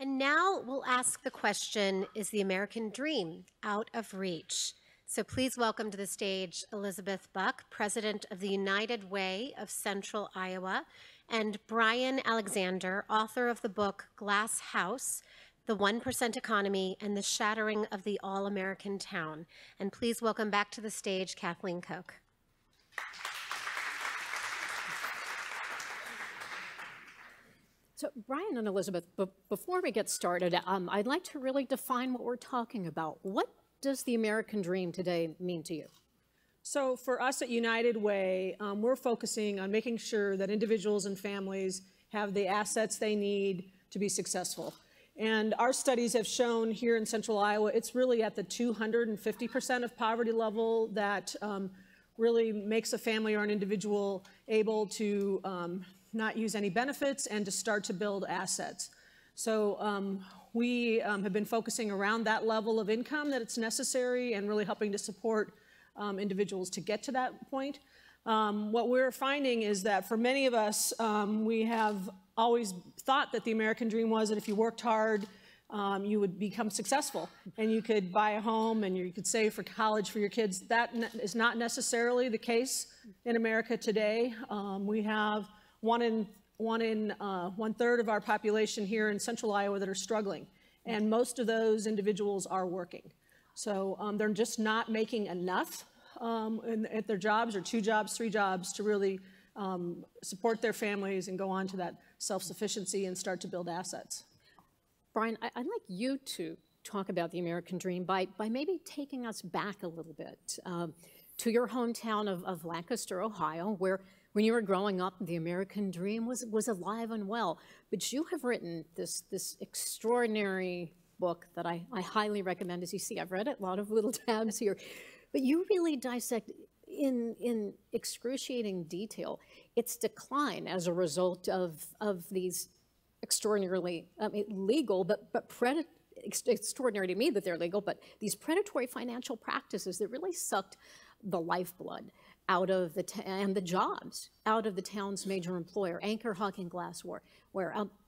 And now we'll ask the question, is the American dream out of reach? So please welcome to the stage Elisabeth Buck, President of the United Way of Central Iowa, and Brian Alexander, author of the book Glass House, The 1% Economy and the Shattering of the All-American Town. And please welcome back to the stage Kathleen Koch. So Brian and Elisabeth, before we get started, I'd like to really define what we're talking about. What does the American dream today mean to you? So for us at United Way, we're focusing on making sure that individuals and families have the assets they need to be successful. And our studies have shown here in Central Iowa, it's really at the 250% of poverty level that really makes a family or an individual able to not use any benefits and to start to build assets. So we have been focusing around that level of income that it's necessary and really helping to support individuals to get to that point. What we're finding is that for many of us, we have always thought that the American dream was that if you worked hard, you would become successful and you could buy a home and you could save for college for your kids. That is not necessarily the case in America today. We have one third of our population here in Central Iowa that are struggling, and most of those individuals are working. So they're just not making enough at their jobs, or 2 jobs, 3 jobs, to really support their families and go on to that self-sufficiency and start to build assets. Brian, I'd like you to talk about the American dream by maybe taking us back a little bit to your hometown of Lancaster, Ohio, where when you were growing up, the American dream was alive and well. But you have written this extraordinary book that I highly recommend. As you see, I've read it, a lot of little tabs here. But you really dissect in excruciating detail its decline as a result of these extraordinarily legal, but extraordinary to me that they're legal, but these predatory financial practices that really sucked the lifeblood out of and the jobs out of the town's major employer, Anchor Hawking Glassware.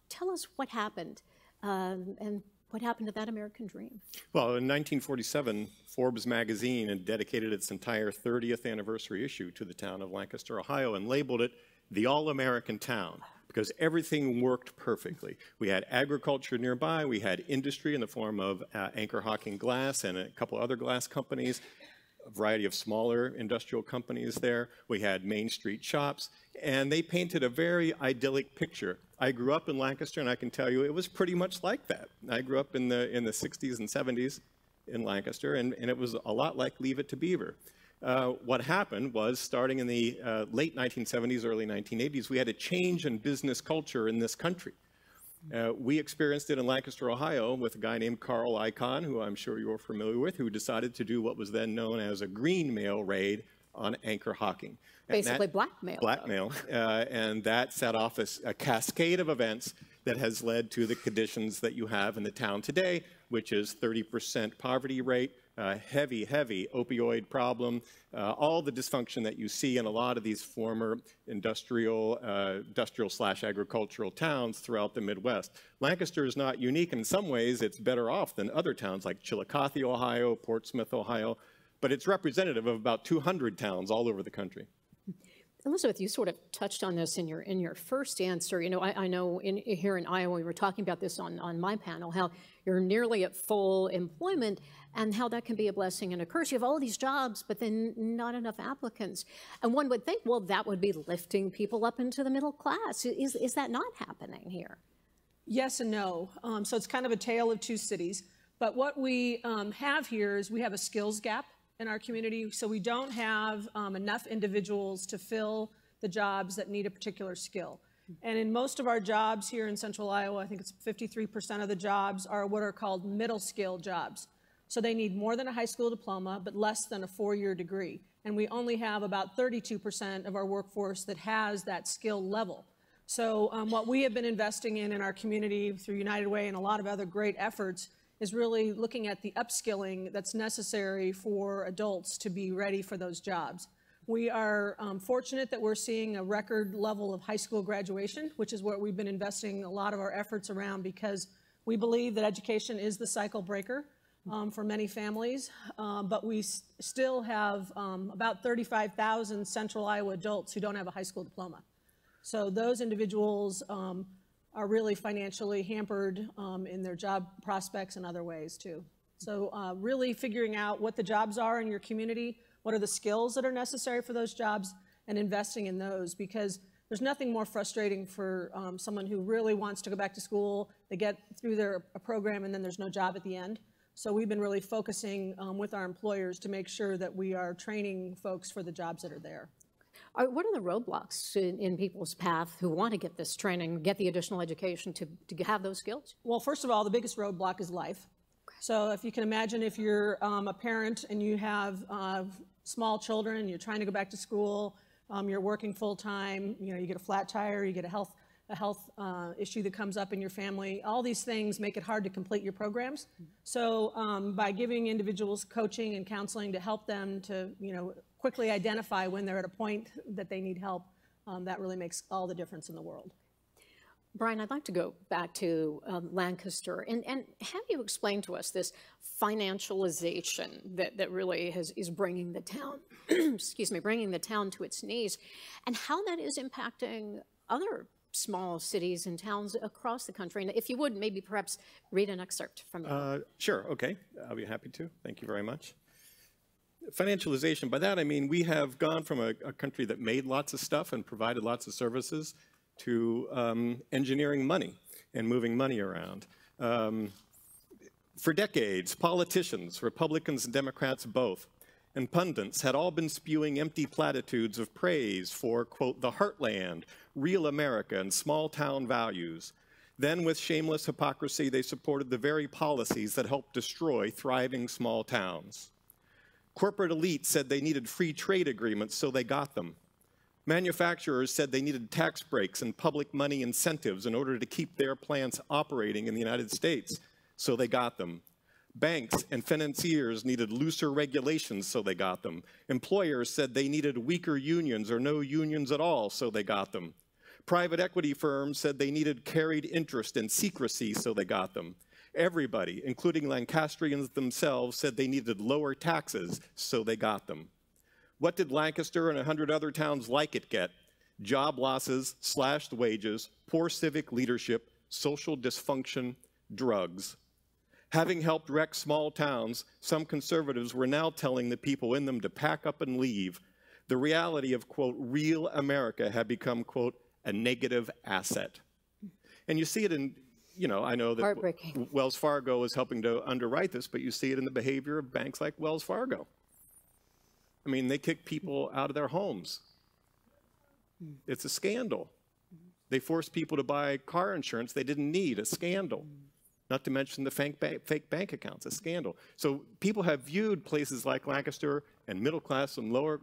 Tell us what happened and what happened to that American dream. Well, in 1947, Forbes magazine had dedicated its entire 30th anniversary issue to the town of Lancaster, Ohio, and labeled it the All-American Town, because everything worked perfectly. We had agriculture nearby, we had industry in the form of Anchor Hawking Glass and a couple other glass companies, a variety of smaller industrial companies there. We had Main Street shops, and they painted a very idyllic picture. I grew up in Lancaster, and I can tell you it was pretty much like that. I grew up in the 60s and 70s in Lancaster, and it was a lot like Leave It to Beaver. What happened was, starting in the late 1970s, early 1980s, we had a change in business culture in this country. We experienced it in Lancaster, Ohio, with a guy named Carl Icahn, who I'm sure you're familiar with, who decided to do what was then known as a green mail raid on Anchor Hawking. Basically blackmail. Blackmail, and that set off a cascade of events that has led to the conditions that you have in the town today, which is 30% poverty rate, heavy opioid problem, all the dysfunction that you see in a lot of these former industrial/agricultural towns throughout the Midwest. Lancaster is not unique. In some ways, it's better off than other towns like Chillicothe, Ohio, Portsmouth, Ohio, but it's representative of about 200 towns all over the country. Elisabeth, you sort of touched on this in your first answer. You know, I know here in Iowa, we were talking about this on my panel, how you're nearly at full employment and how that can be a blessing and a curse. You have all these jobs, but then not enough applicants. And one would think, well, that would be lifting people up into the middle class. Is that not happening here? Yes and no. So it's kind of a tale of 2 cities. But what we have here is we have a skills gap in our community, so we don't have enough individuals to fill the jobs that need a particular skill. And in most of our jobs here in Central Iowa, I think it's 53% of the jobs are what are called middle skill jobs. So they need more than a high school diploma, but less than a 4-year degree. And we only have about 32% of our workforce that has that skill level. So what we have been investing in our community through United Way and a lot of other great efforts is really looking at the upskilling that's necessary for adults to be ready for those jobs. We are fortunate that we're seeing a record level of high school graduation, which is what we've been investing a lot of our efforts around, because We believe that education is the cycle breaker for many families, but we still have about 35,000 Central Iowa adults who don't have a high school diploma. So those individuals are really financially hampered in their job prospects and other ways too. So really figuring out what the jobs are in your community, what are the skills that are necessary for those jobs, and investing in those, because there's nothing more frustrating for someone who really wants to go back to school. They get through their program and then there's no job at the end. So we've been really focusing with our employers to make sure that we are training folks for the jobs that are there. What are the roadblocks in people's path who want to get this training, get the additional education to have those skills? Well, first of all, the biggest roadblock is life. So if you can imagine, if you're a parent and you have small children, you're trying to go back to school, you're working full time, you get a flat tire, you get a health issue that comes up in your family, all these things make it hard to complete your programs. So by giving individuals coaching and counseling to help them to quickly identify when they're at a point that they need help, that really makes all the difference in the world. Brian, I'd like to go back to Lancaster and have you explain to us this financialization that really is bringing the town, excuse me, bringing the town to its knees, and how that is impacting other small cities and towns across the country. And if you would, maybe perhaps read an excerpt from it. Sure, okay, I'll be happy to. Thank you very much. Financialization, by that I mean we have gone from a country that made lots of stuff and provided lots of services to engineering money and moving money around. For decades, politicians, Republicans and Democrats both, and pundits had all been spewing empty platitudes of praise for, quote, the heartland, real America, and small-town values. Then, with shameless hypocrisy, they supported the very policies that helped destroy thriving small towns. Corporate elites said they needed free trade agreements, so they got them. Manufacturers said they needed tax breaks and public money incentives in order to keep their plants operating in the United States, so they got them. Banks and financiers needed looser regulations, so they got them. Employers said they needed weaker unions or no unions at all, so they got them. Private equity firms said they needed carried interest and secrecy, so they got them. Everybody, including Lancastrians themselves, said they needed lower taxes, so they got them. What did Lancaster and 100 other towns like it get? Job losses, slashed wages, poor civic leadership, social dysfunction, drugs. Having helped wreck small towns, some conservatives were now telling the people in them to pack up and leave. The reality of, quote, real America had become, quote, a negative asset. And you see it in, I know that Wells Fargo is helping to underwrite this, but you see it in the behavior of banks like Wells Fargo. I mean, they kick people out of their homes. It's a scandal. They force people to buy car insurance they didn't need, a scandal. Not to mention the fake bank accounts, a scandal. So people have viewed places like Lancaster and middle class and lower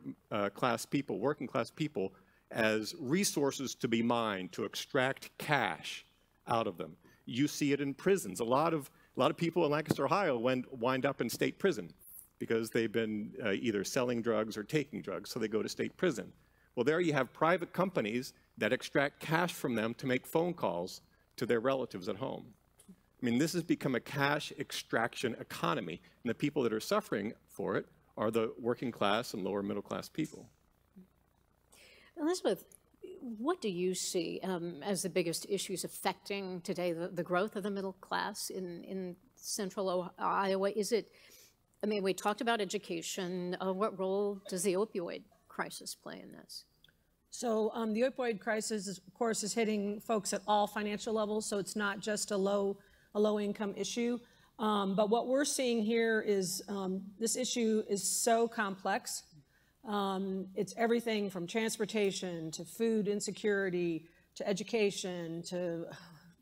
class people, working class people, as resources to be mined, to extract cash out of them. You see it in prisons. A lot of people in Lancaster, Ohio wind up in state prison because they've been either selling drugs or taking drugs, so they go to state prison. Well, there you have private companies that extract cash from them to make phone calls to their relatives at home. I mean, this has become a cash extraction economy, and the people that are suffering for it are the working class and lower middle class people. Elisabeth, what do you see as the biggest issues affecting today the growth of the middle class in central Iowa? Is it, I mean, we talked about education. What role does the opioid crisis play in this? So the opioid crisis, of course, is hitting folks at all financial levels, so it's not just a low-income issue. But what we're seeing here is this issue is so complex. It's everything from transportation to food insecurity to education to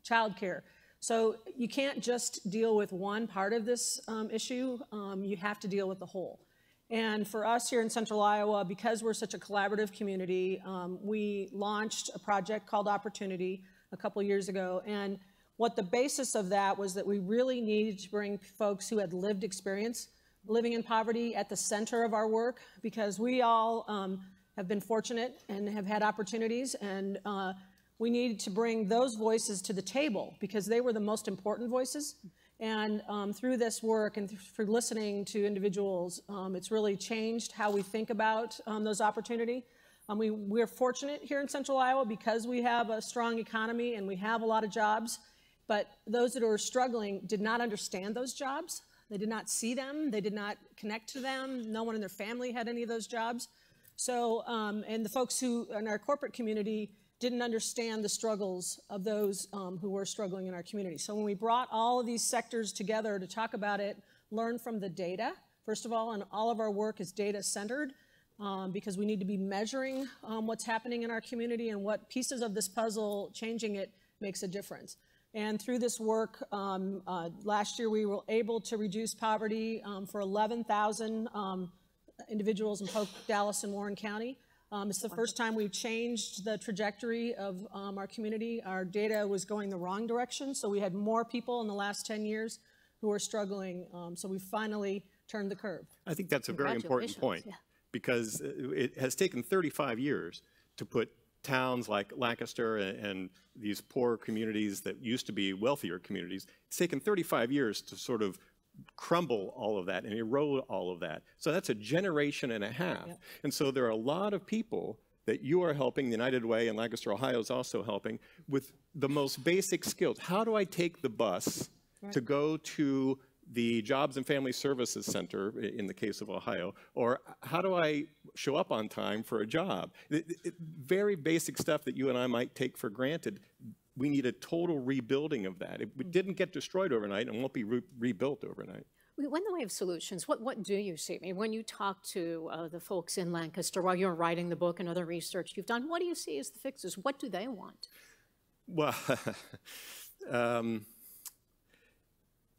childcare. So you can't just deal with one part of this issue. You have to deal with the whole. And for us here in Central Iowa, because we're such a collaborative community, we launched a project called Opportunity a couple years ago. And what the basis of that was that we really needed to bring folks who had lived experience living in poverty at the center of our work, because we all have been fortunate and have had opportunities, and we needed to bring those voices to the table because they were the most important voices. And through this work and through listening to individuals, it's really changed how we think about those opportunities. We're fortunate here in Central Iowa because we have a strong economy and we have a lot of jobs, but those that are struggling did not understand those jobs. They did not see them. They did not connect to them. No one in their family had any of those jobs. So, and the folks who in our corporate community didn't understand the struggles of those who were struggling in our community. So when we brought all of these sectors together to talk about it, learn from the data, first of all, and all of our work is data-centered because we need to be measuring what's happening in our community and what pieces of this puzzle, changing it, makes a difference. And through this work, last year we were able to reduce poverty for 11,000 individuals in Polk, Dallas, and Warren County. It's the first time we've changed the trajectory of our community. Our data was going the wrong direction, so we had more people in the last 10 years who are struggling. So we finally turned the curve. I think that's a very important point because it has taken 35 years to put towns like Lancaster and these poor communities that used to be wealthier communities, it's taken 35 years to sort of crumble all of that and erode all of that. So that's a generation and a half. Yep. And so there are a lot of people that you are helping, the United Way and Lancaster, Ohio is also helping, with the most basic skills. How do I take the bus to go to the Jobs and Family Services Center, in the case of Ohio, or how do I show up on time for a job? Very basic stuff that you and I might take for granted. We need a total rebuilding of that. It didn't get destroyed overnight and won't be rebuilt overnight. When the way of solutions, what do you see? I mean, when you talk to the folks in Lancaster while you're writing the book and other research you've done, what do you see as the fixes? What do they want? Well,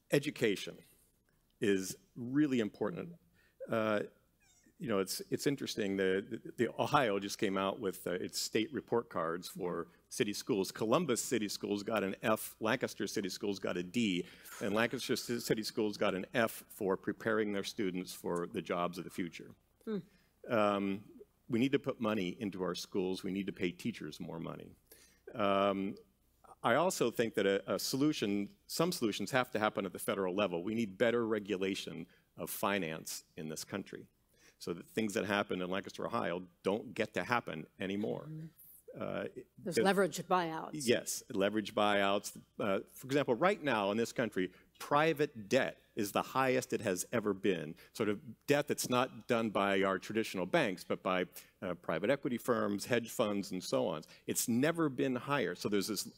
education is really important. You know, it's interesting. The Ohio just came out with its state report cards for city schools. Columbus City Schools got an F. Lancaster City Schools got a D. And Lancaster City Schools got an F for preparing their students for the jobs of the future. We need to put money into our schools. We need to pay teachers more money. I also think that some solutions have to happen at the federal level. We need better regulation of finance in this country, so that things that happen in Lancaster, Ohio don't get to happen anymore. There's leveraged buyouts. Yes, leveraged buyouts. For example, right now in this country, private debt is the highest it has ever been. Sort of debt that's not done by our traditional banks, but by private equity firms, hedge funds, and so on. It's never been higher. So there's this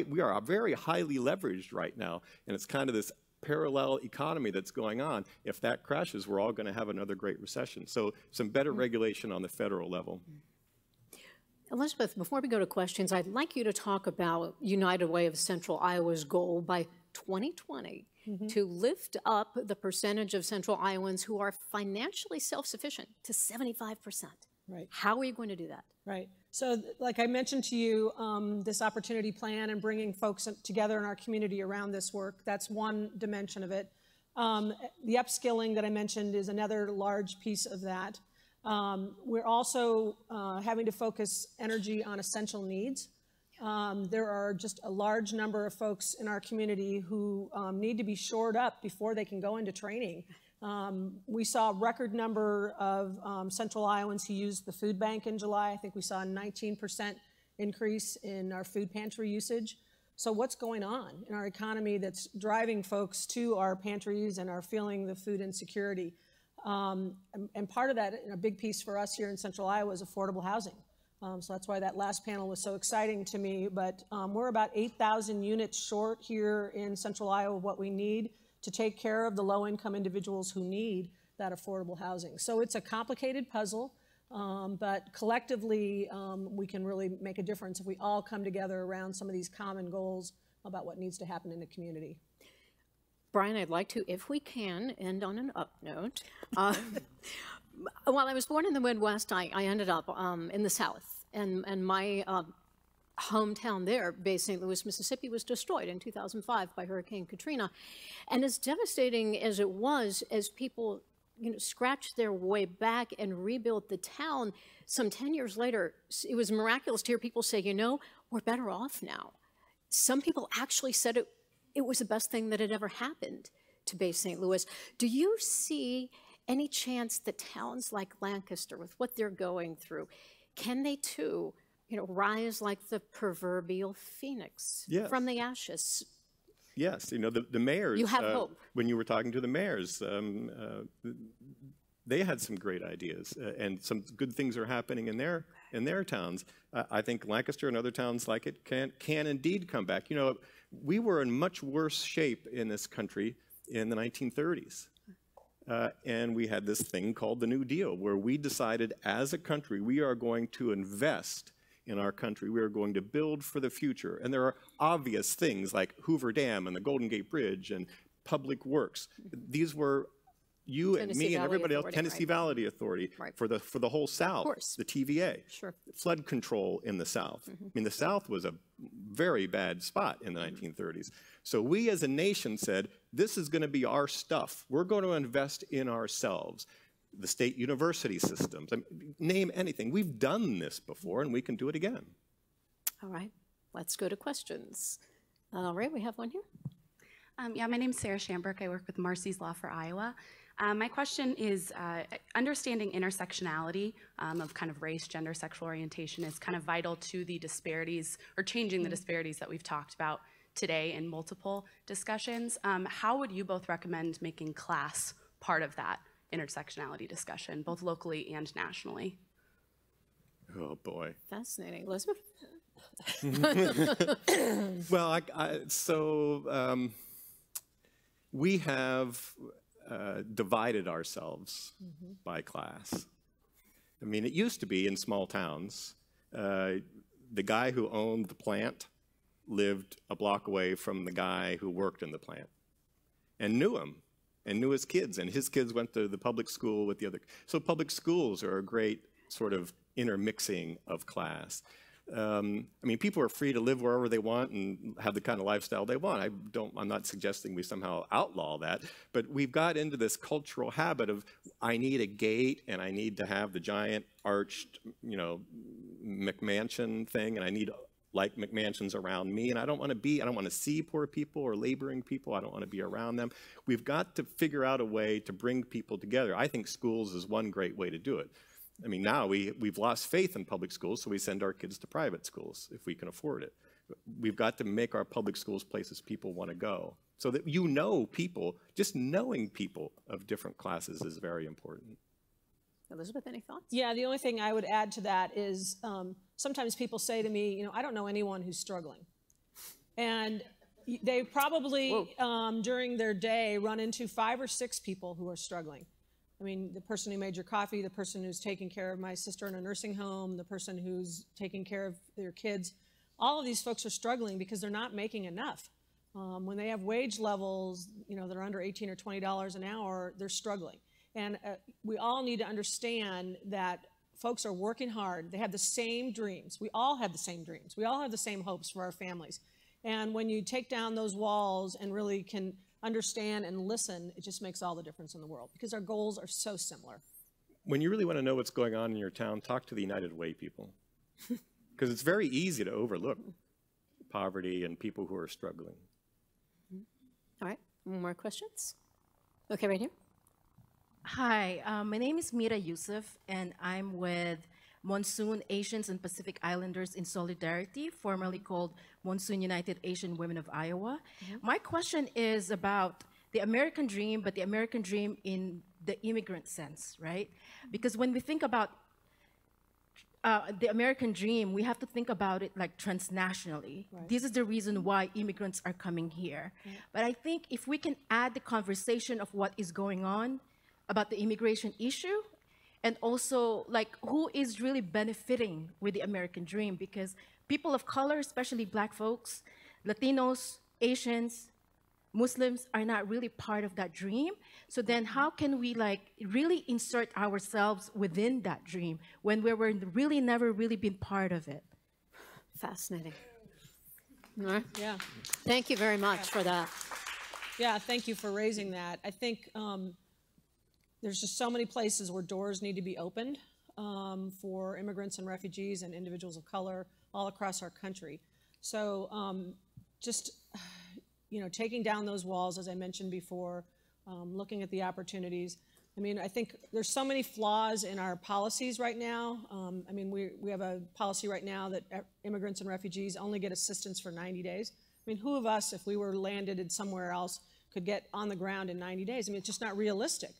we are very highly leveraged right now, and it's kind of this parallel economy that's going on. If that crashes, we're all going to have another great recession. So some better regulation on the federal level. Elisabeth, before we go to questions, I'd like you to talk about United Way of Central Iowa's goal by 2020 to lift up the percentage of Central Iowans who are financially self-sufficient to 75%. Right. How are you going to do that? Right. So like I mentioned to you, this opportunity plan and bringing folks together in our community around this work, that's one dimension of it. The upskilling that I mentioned is another large piece of that. We're also having to focus energy on essential needs. There are just a large number of folks in our community who need to be shored up before they can go into training. We saw a record number of Central Iowans who used the food bank in July. I think we saw a 19% increase in our food pantry usage. So what's going on in our economy that's driving folks to our pantries and are feeling the food insecurity? And part of that, a big piece for us here in Central Iowa, is affordable housing. So that's why that last panel was so exciting to me. But we're about 8,000 units short here in Central Iowa of what we need to take care of the low-income individuals who need that affordable housing. So it's a complicated puzzle, but collectively we can really make a difference if we all come together around some of these common goals about what needs to happen in the community. Brian, I'd like to, if we can, end on an up note. While I was born in the Midwest, I ended up in the South, and my hometown there, Bay St. Louis, Mississippi, was destroyed in 2005 by Hurricane Katrina. And as devastating as it was, as people scratched their way back and rebuilt the town, some 10 years later, it was miraculous to hear people say, we're better off now. Some people actually said it was the best thing that had ever happened to Bay St. Louis. Do you see any chance that towns like Lancaster, with what they're going through, can they too, rise like the proverbial phoenix from the ashes? Yes, the mayors. You have hope. When you were talking to the mayors, they had some great ideas, and some good things are happening in their towns. I think Lancaster and other towns like it can indeed come back. We were in much worse shape in this country in the 1930s. And we had this thing called the New Deal, where we decided as a country, we are going to invest in our country. We are going to build for the future. And there are obvious things like Hoover Dam and the Golden Gate Bridge and public works. These were you and me and everybody else, Tennessee Valley Authority, for the whole South, the TVA, flood control in the South. I mean, the South was a very bad spot in the 1930s. So we as a nation said, this is going to be our stuff. We're going to invest in ourselves. The state university systems, name anything. We've done this before, and we can do it again. All right, let's go to questions. All right, we have one here. Yeah, my name's Sarah Schamberg. I work with Marcy's Law for Iowa. My question is, understanding intersectionality of kind of race, gender, sexual orientation is kind of vital to the disparities, or changing the disparities that we've talked about today in multiple discussions. How would you both recommend making class part of that intersectionality discussion, both locally and nationally? Oh, boy. Fascinating. Elisabeth? Well, we have divided ourselves by class. I mean, it used to be in small towns, the guy who owned the plant lived a block away from the guy who worked in the plant and knew him and knew his kids, and his kids went to the public school with the other. So public schools are a great sort of intermixing of class. I mean, people are free to live wherever they want and have the kind of lifestyle they want. I'm not suggesting we somehow outlaw that, but we've got into this cultural habit of, I need a gate and I need to have the giant arched, McMansion thing, and I need like McMansions around me, and I don't want to see poor people or laboring people. I don't want to be around them. We've got to figure out a way to bring people together. I think schools is one great way to do it. I mean, now we've lost faith in public schools, so we send our kids to private schools if we can afford it. We've got to make our public schools places people want to go, so that people, just knowing people of different classes is very important. Elisabeth, any thoughts? Yeah, the only thing I would add to that is sometimes people say to me, I don't know anyone who's struggling. And they probably, during their day, run into 5 or 6 people who are struggling. I mean, the person who made your coffee, the person who's taking care of my sister in a nursing home, the person who's taking care of their kids. All of these folks are struggling because they're not making enough. When they have wage levels, that are under $18 or $20 an hour, they're struggling. And we all need to understand that folks are working hard. They have the same dreams. We all have the same dreams. We all have the same hopes for our families. And when you take down those walls and really can understand and listen, it just makes all the difference in the world, because our goals are so similar. When you really want to know what's going on in your town, talk to the United Way people, because it's very easy to overlook poverty and people who are struggling. All right, more questions? Okay, right here. Hi, my name is Mira Yusuf, and I'm with Monsoon Asians and Pacific Islanders in Solidarity, formerly called Monsoon United Asian Women of Iowa. My question is about the American dream, but the American dream in the immigrant sense, right? Because when we think about the American dream, we have to think about it like transnationally. Right. This is the reason why immigrants are coming here. Right. But I think if we can add the conversation of what is going on about the immigration issue, and also like who is really benefiting with the American dream, because people of color, especially Black folks, Latinos, Asians, Muslims are not really part of that dream. So then how can we like really insert ourselves within that dream when we were really never really been part of it? Fascinating. All right. Yeah. Thank you very much for that. Yeah, thank you for raising that. I think there's just so many places where doors need to be opened for immigrants and refugees and individuals of color all across our country. So just, taking down those walls, as I mentioned before, looking at the opportunities. I mean, I think there's so many flaws in our policies right now. I mean, we have a policy right now that immigrants and refugees only get assistance for 90 days. I mean, who of us, if we were landed in somewhere else, could get on the ground in 90 days? I mean, it's just not realistic.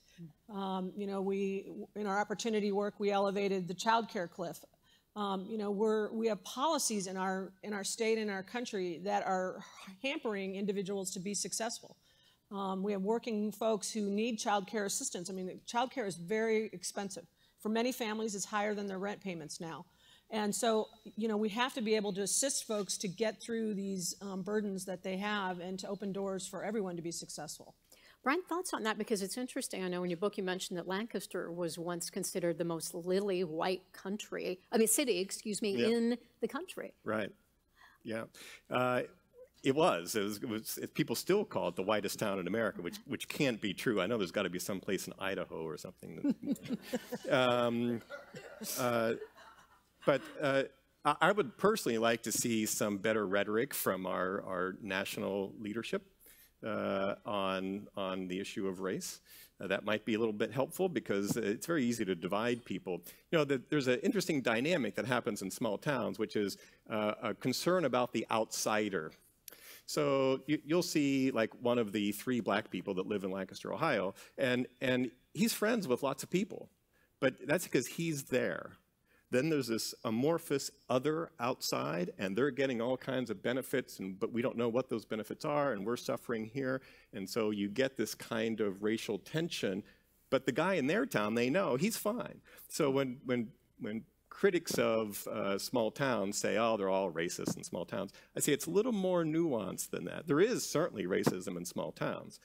In our opportunity work, we elevated the child care cliff. We have policies in our state and our country that are hampering individuals to be successful. We have working folks who need child care assistance. I mean, child care is very expensive. For many families, it's higher than their rent payments now. And so, we have to be able to assist folks to get through these burdens that they have and to open doors for everyone to be successful. Brian, thoughts on that? Because it's interesting. I know in your book you mentioned that Lancaster was once considered the most lily white city, in the country. Right. Yeah. It was. People still call it the whitest town in America, which can't be true. I know there's got to be some place in Idaho or something. But I would personally like to see some better rhetoric from our national leadership on the issue of race. That might be a little bit helpful because it's very easy to divide people. There's an interesting dynamic that happens in small towns, which is a concern about the outsider. So you'll see like one of the 3 black people that live in Lancaster, Ohio, and he's friends with lots of people, but that's because he's there. Then there's this amorphous other outside, and they're getting all kinds of benefits, but we don't know what those benefits are, and we're suffering here. And so you get this kind of racial tension, but the guy in their town, they know he's fine. So when critics of small towns say, oh, they're all racist in small towns, I say it's a little more nuanced than that. There is certainly racism in small towns,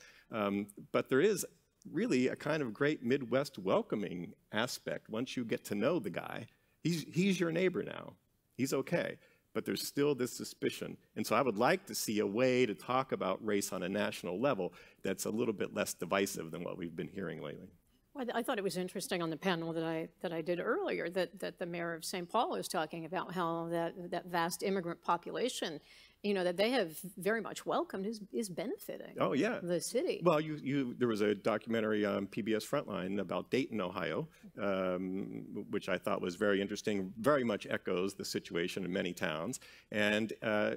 but there is really a kind of great Midwest welcoming aspect once you get to know the guy. He's your neighbor now. He's okay. But there's still this suspicion. And so I would like to see a way to talk about race on a national level that's a little bit less divisive than what we've been hearing lately. Well, I thought it was interesting on the panel that I did earlier that the mayor of St. Paul was talking about how that vast immigrant population, that they have very much welcomed is benefiting. Oh, yeah. The city. Well, there was a documentary on PBS Frontline about Dayton, Ohio, which I thought was very interesting, very much echoes the situation in many towns. And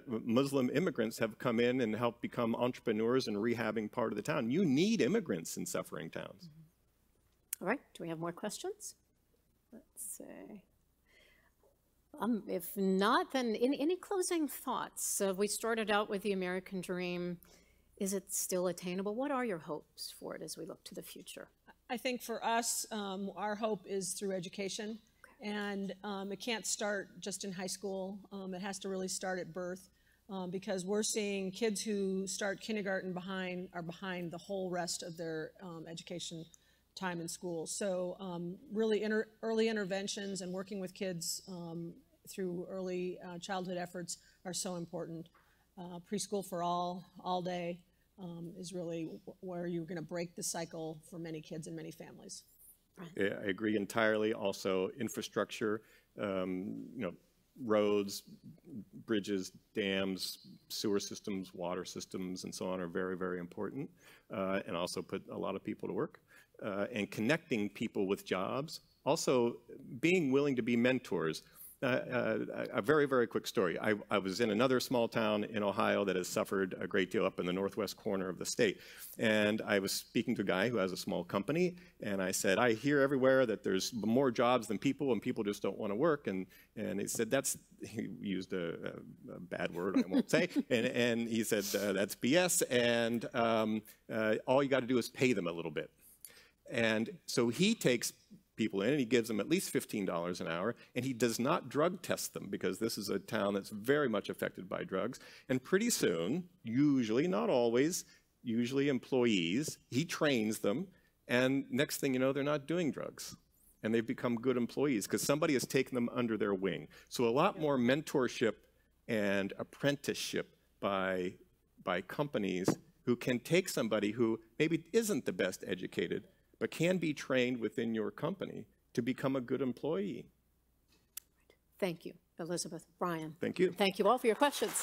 Muslim immigrants have come in and helped become entrepreneurs and rehabbing part of the town. You need immigrants in suffering towns. Mm-hmm. All right, do we have more questions? Let's see. If not, then any closing thoughts? We started out with the American dream. Is it still attainable? What are your hopes for it as we look to the future? I think for us, our hope is through education. Okay. And it can't start just in high school. It has to really start at birth because we're seeing kids who start kindergarten are behind the whole rest of their education time in school. So really early interventions and working with kids through early childhood efforts are so important. Preschool for all day is really where you're going to break the cycle for many kids and many families. Yeah, I agree entirely. Also, infrastructure, roads, bridges, dams, sewer systems, water systems, and so on are very, very important, and also put a lot of people to work. And connecting people with jobs. Also, being willing to be mentors. A very, very quick story. I was in another small town in Ohio that has suffered a great deal up in the northwest corner of the state. And I was speaking to a guy who has a small company, and I said, I hear everywhere that there's more jobs than people, and people just don't want to work. And he said, he used a bad word, I won't say, and he said, that's BS, and all you got to do is pay them a little bit. And so he takes people in and he gives them at least $15 an hour, and he does not drug test them because this is a town that's very much affected by drugs. And pretty soon, usually, not always, usually employees, he trains them, and next thing you know, they're not doing drugs. And they've become good employees because somebody has taken them under their wing. So a lot more mentorship and apprenticeship by companies who can take somebody who maybe isn't the best educated, but can be trained within your company to become a good employee. Thank you. Elisabeth, Brian. Thank you. Thank you all for your questions.